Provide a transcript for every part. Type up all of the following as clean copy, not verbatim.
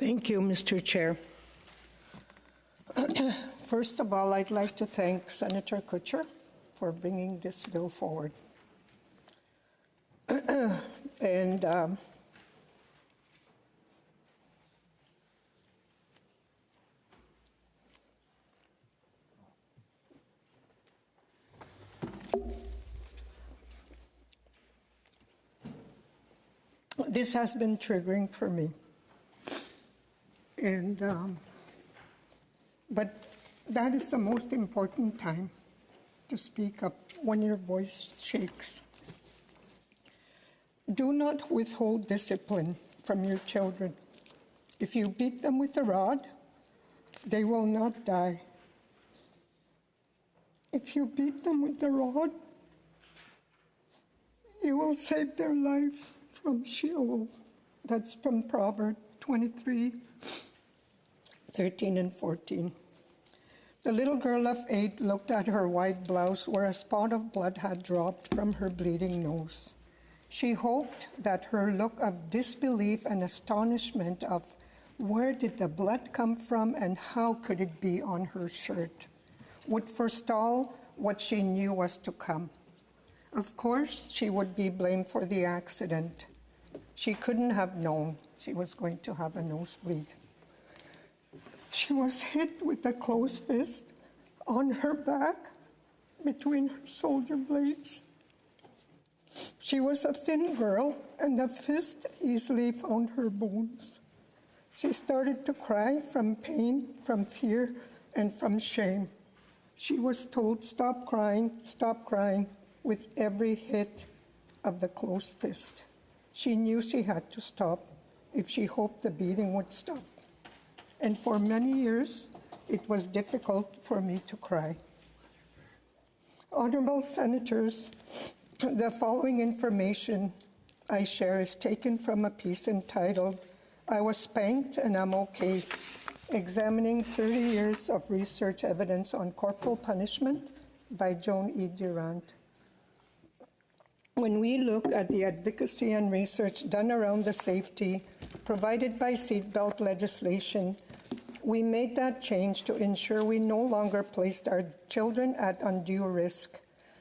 Thank you, Mr. Chair. First of all, I'd like to thank Senator Kutcher for bringing this bill forward. And this has been triggering for me. And but that is the most important time to speak up when your voice shakes. Do not withhold discipline from your children. If you beat them with a rod, they will not die. If you beat them with the rod, you will save their lives from Sheol. That's from Proverbs 23, 13 and 14. The little girl of 8 looked at her white blouse where a spot of blood had dropped from her bleeding nose. She hoped that her look of disbelief and astonishment of where did the blood come from and how could it be on her shirt would forestall what she knew was to come. Of course, she would be blamed for the accident. She couldn't have known she was going to have a nosebleed. She was hit with a closed fist on her back between her shoulder blades. She was a thin girl, and the fist easily found her bones. She started to cry from pain, from fear, and from shame. She was told, stop crying, with every hit of the closed fist. She knew she had to stop if she hoped the beating would stop. And for many years, it was difficult for me to cry. Honorable Senators, the following information I share is taken from a piece entitled, I Was Spanked and I'm Okay, examining 30 years of research evidence on corporal punishment by Joan E. Durant. When we look at the advocacy and research done around the safety provided by seatbelt legislation, we made that change to ensure we no longer placed our children at undue risk.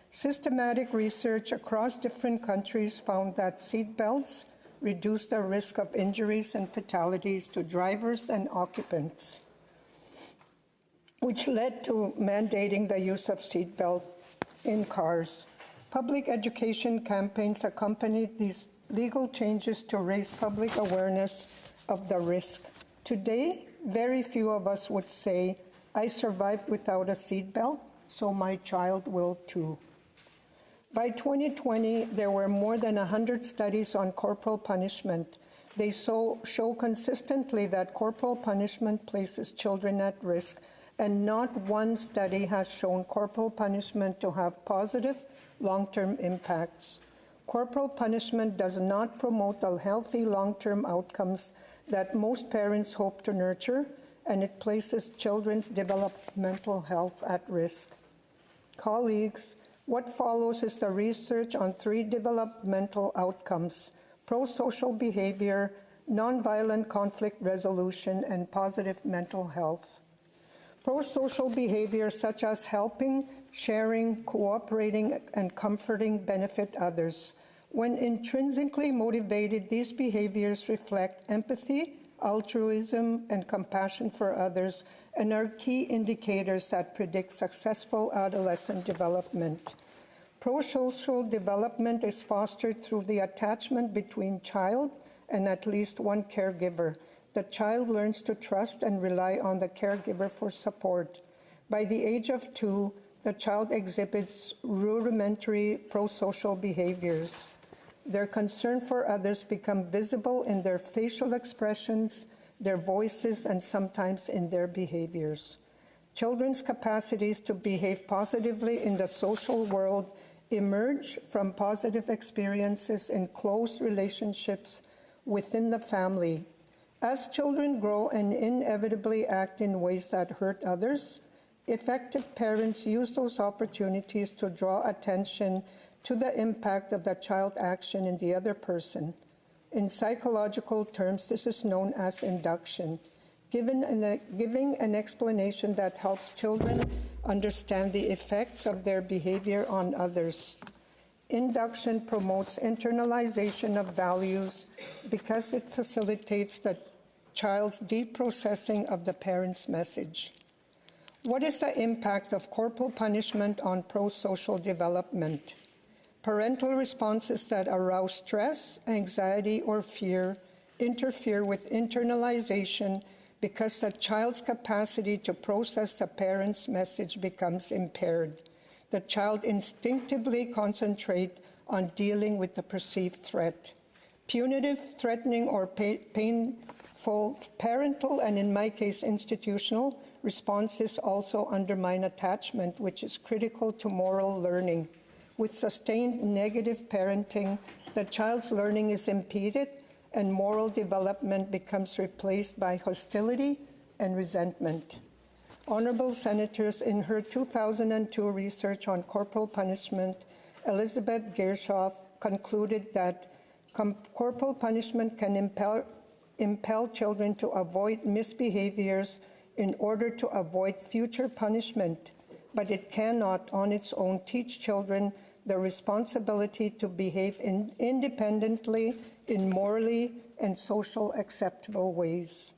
Systematic research across different countries found that seatbelts reduce the risk of injuries and fatalities to drivers and occupants, which led to mandating the use of seatbelts in cars. Public education campaigns accompanied these legal changes to raise public awareness of the risk. Today, very few of us would say, I survived without a seatbelt, so my child will too. By 2020, there were more than 100 studies on corporal punishment. They show consistently that corporal punishment places children at risk, and not one study has shown corporal punishment to have positive long-term impacts. Corporal punishment does not promote the healthy long-term outcomes that most parents hope to nurture, and it places children's developmental health at risk. Colleagues, what follows is the research on 3 developmental outcomes: pro-social behavior, nonviolent conflict resolution, and positive mental health. Pro-social behavior such as helping, sharing, cooperating, and comforting benefit others. When intrinsically motivated, these behaviors reflect empathy, altruism, and compassion for others, and are key indicators that predict successful adolescent development. Pro-social development is fostered through the attachment between child and at least one caregiver. The child learns to trust and rely on the caregiver for support. By the age of 2, the child exhibits rudimentary pro-social behaviors. Their concern for others become visible in their facial expressions, their voices, and sometimes in their behaviors. Children's capacities to behave positively in the social world emerge from positive experiences in close relationships within the family. As children grow and inevitably act in ways that hurt others, effective parents use those opportunities to draw attention to the impact of the child action in the other person. In psychological terms, this is known as induction, giving an explanation that helps children understand the effects of their behavior on others. Induction promotes internalization of values because it facilitates the child's deep processing of the parent's message. What is the impact of corporal punishment on pro-social development? Parental responses that arouse stress, anxiety, or fear interfere with internalization because the child's capacity to process the parent's message becomes impaired. The child instinctively concentrates on dealing with the perceived threat. Punitive, threatening, or painful parental, and in my case, institutional, responses also undermine attachment, which is critical to moral learning. With sustained negative parenting, the child's learning is impeded and moral development becomes replaced by hostility and resentment. Honorable Senators, in her 2002 research on corporal punishment, Elizabeth Gershoff concluded that corporal punishment can impel children to avoid misbehaviors in order to avoid future punishment, but it cannot on its own teach children the responsibility to behave independently in morally and socially acceptable ways.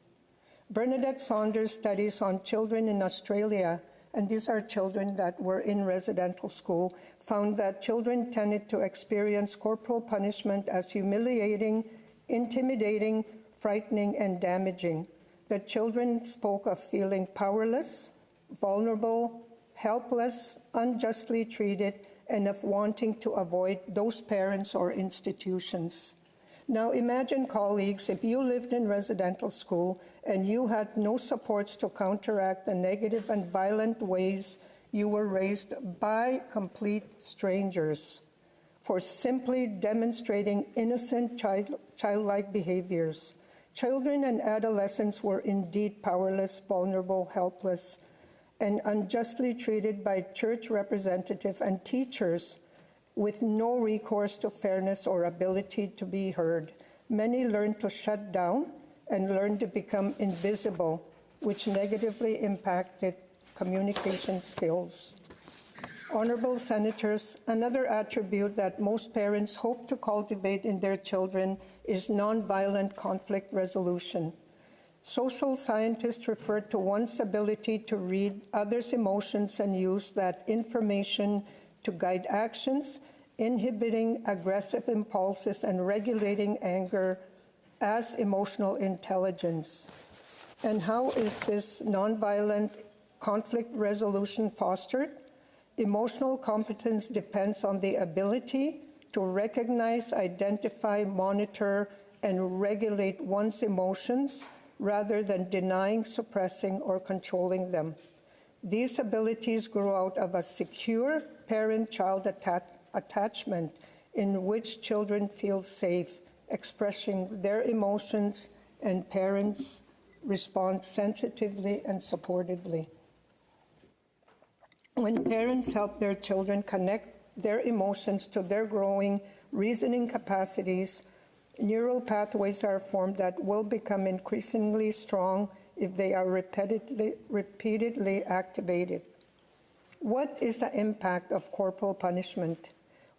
Bernadette Saunders' studies on children in Australia, and these are children that were in residential school, found that children tended to experience corporal punishment as humiliating, intimidating, frightening, and damaging. The children spoke of feeling powerless, vulnerable, helpless, unjustly treated, and of wanting to avoid those parents or institutions. Now imagine, colleagues, if you lived in residential school and you had no supports to counteract the negative and violent ways you were raised by complete strangers for simply demonstrating innocent childlike behaviors. Children and adolescents were indeed powerless, vulnerable, helpless, and unjustly treated by church representatives and teachers with no recourse to fairness or ability to be heard. Many learned to shut down and learned to become invisible, which negatively impacted communication skills. Honorable Senators, another attribute that most parents hope to cultivate in their children is nonviolent conflict resolution. Social scientists refer to one's ability to read others' emotions and use that information to guide actions, inhibiting aggressive impulses and regulating anger as emotional intelligence. And how is this nonviolent conflict resolution fostered? Emotional competence depends on the ability to recognize, identify, monitor, and regulate one's emotions rather than denying, suppressing, or controlling them. These abilities grow out of a secure parent-child attachment in which children feel safe expressing their emotions and parents respond sensitively and supportively. When parents help their children connect their emotions to their growing reasoning capacities, neural pathways are formed that will become increasingly strong if they are repeatedly activated. What is the impact of corporal punishment?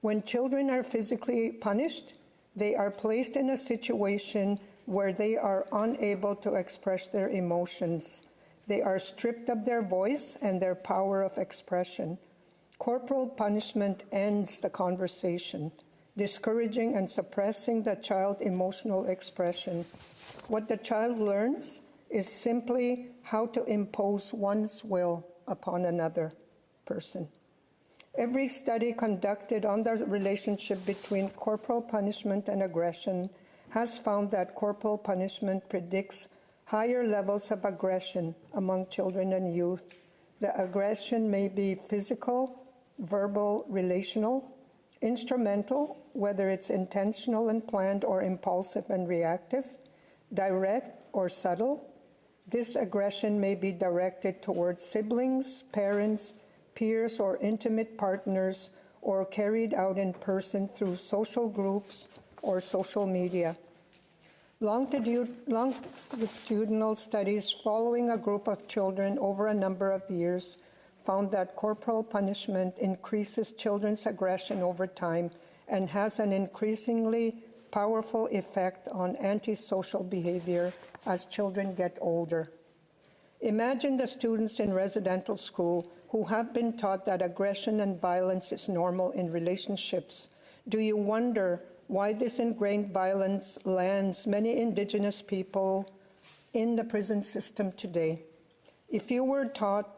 When children are physically punished, they are placed in a situation where they are unable to express their emotions. They are stripped of their voice and their power of expression. Corporal punishment ends the conversation, discouraging and suppressing the child's emotional expression. What the child learns is simply how to impose one's will upon another person. Every study conducted on the relationship between corporal punishment and aggression has found that corporal punishment predicts higher levels of aggression among children and youth. The aggression may be physical, verbal, relational, instrumental, whether it's intentional and planned or impulsive and reactive, direct or subtle. This aggression may be directed towards siblings, parents, peers, or intimate partners, or carried out in person through social groups or social media. Longitudinal studies following a group of children over a number of years found that corporal punishment increases children's aggression over time and has an increasingly powerful effect on antisocial behavior as children get older. Imagine the students in residential school who have been taught that aggression and violence is normal in relationships. Do you wonder why this ingrained violence lands many Indigenous people in the prison system today? If you were taught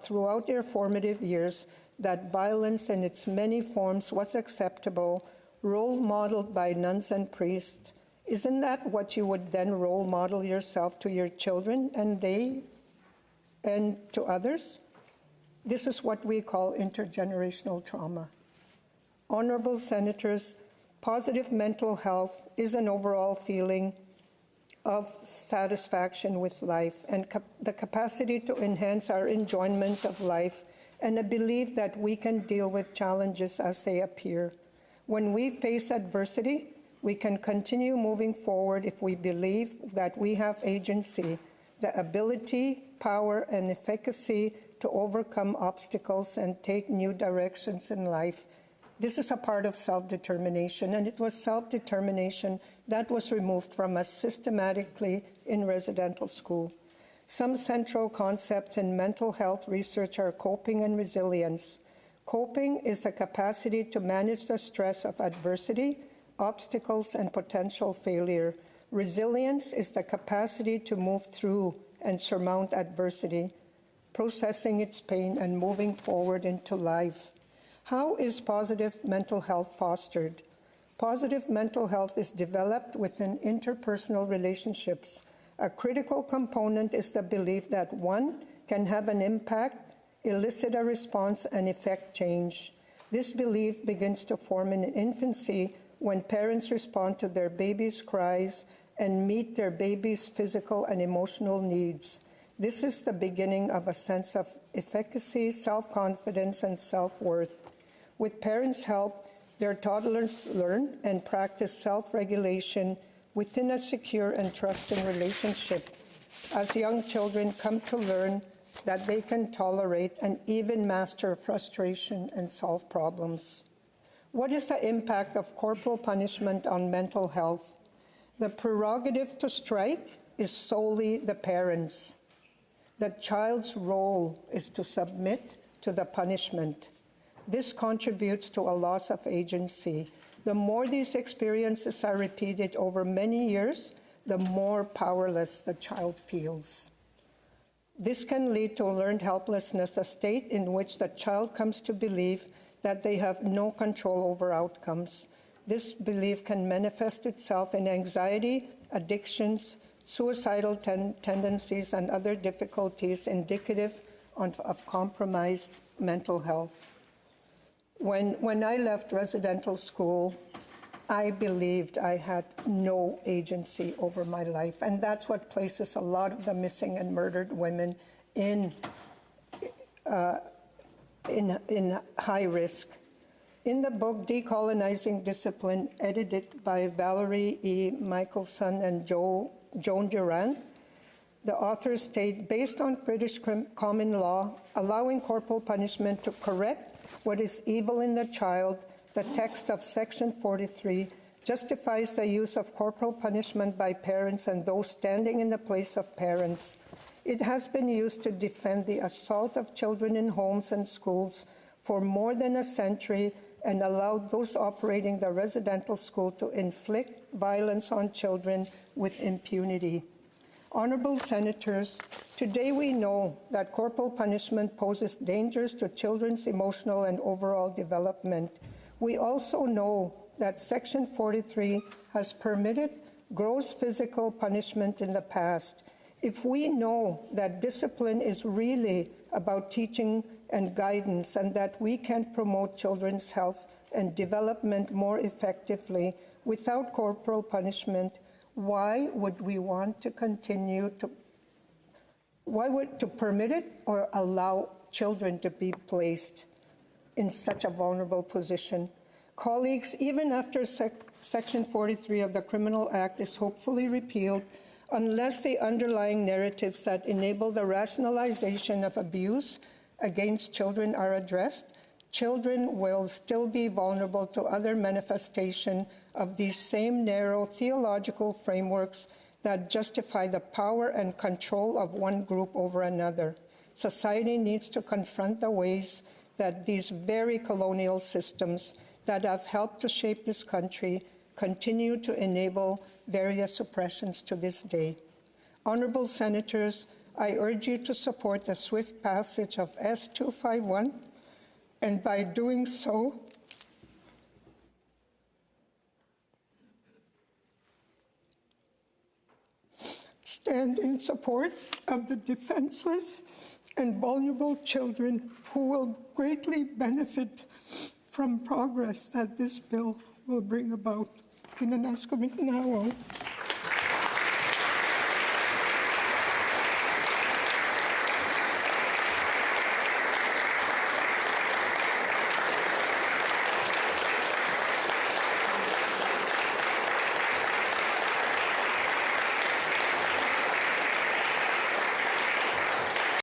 throughout your formative years that violence in its many forms was acceptable, role modeled by nuns and priests, isn't that what you would then role model yourself to your children and to others? This is what we call intergenerational trauma. Honorable Senators, positive mental health is an overall feeling of satisfaction with life and the capacity to enhance our enjoyment of life and a belief that we can deal with challenges as they appear. When we face adversity, we can continue moving forward if we believe that we have agency, the ability, power, and efficacy to overcome obstacles and take new directions in life. This is a part of self-determination, and it was self-determination that was removed from us systematically in residential school. Some central concepts in mental health research are coping and resilience. Coping is the capacity to manage the stress of adversity, obstacles, and potential failure. Resilience is the capacity to move through and surmount adversity, processing its pain and moving forward into life. How is positive mental health fostered? Positive mental health is developed within interpersonal relationships. A critical component is the belief that one can have an impact, elicit a response, and effect change. This belief begins to form in infancy when parents respond to their baby's cries and meet their baby's physical and emotional needs. This is the beginning of a sense of efficacy, self-confidence, and self-worth. With parents' help, their toddlers learn and practice self-regulation within a secure and trusting relationship. As young children come to learn that they can tolerate and even master frustration and solve problems. What is the impact of corporal punishment on mental health? The prerogative to strike is solely the parents'. The child's role is to submit to the punishment. This contributes to a loss of agency. The more these experiences are repeated over many years, the more powerless the child feels. This can lead to learned helplessness, a state in which the child comes to believe that they have no control over outcomes. This belief can manifest itself in anxiety, addictions, suicidal tendencies, and other difficulties indicative of compromised mental health. When I left residential school, I believed I had no agency over my life, and that's what places a lot of the missing and murdered women in high risk. In the book Decolonizing Discipline, edited by Valerie E. Michelson and Joan Durant, the authors state, based on British common law, allowing corporal punishment to correct what is evil in the child, the text of Section 43 justifies the use of corporal punishment by parents and those standing in the place of parents. It has been used to defend the assault of children in homes and schools for more than a century and allowed those operating the residential school to inflict violence on children with impunity. Honorable Senators, today we know that corporal punishment poses dangers to children's emotional and overall development. We also know that Section 43 has permitted gross physical punishment in the past. If we know that discipline is really about teaching and guidance and that we can promote children's health and development more effectively without corporal punishment, why would we want to continue to permit it or allow children to be placed in such a vulnerable position? Colleagues, even after Section 43 of the Criminal Act is hopefully repealed unless the underlying narratives that enable the rationalization of abuse against children are addressed. Children will still be vulnerable to other manifestation of these same narrow theological frameworks that justify the power and control of one group over another. Society needs to confront the ways that these very colonial systems that have helped to shape this country continue to enable various oppressions to this day. Honorable Senators, I urge you to support the swift passage of S-251, and by doing so, stand in support of the defenseless and vulnerable children who will greatly benefit from progress that this bill will bring about. Kinanasko mitanawo.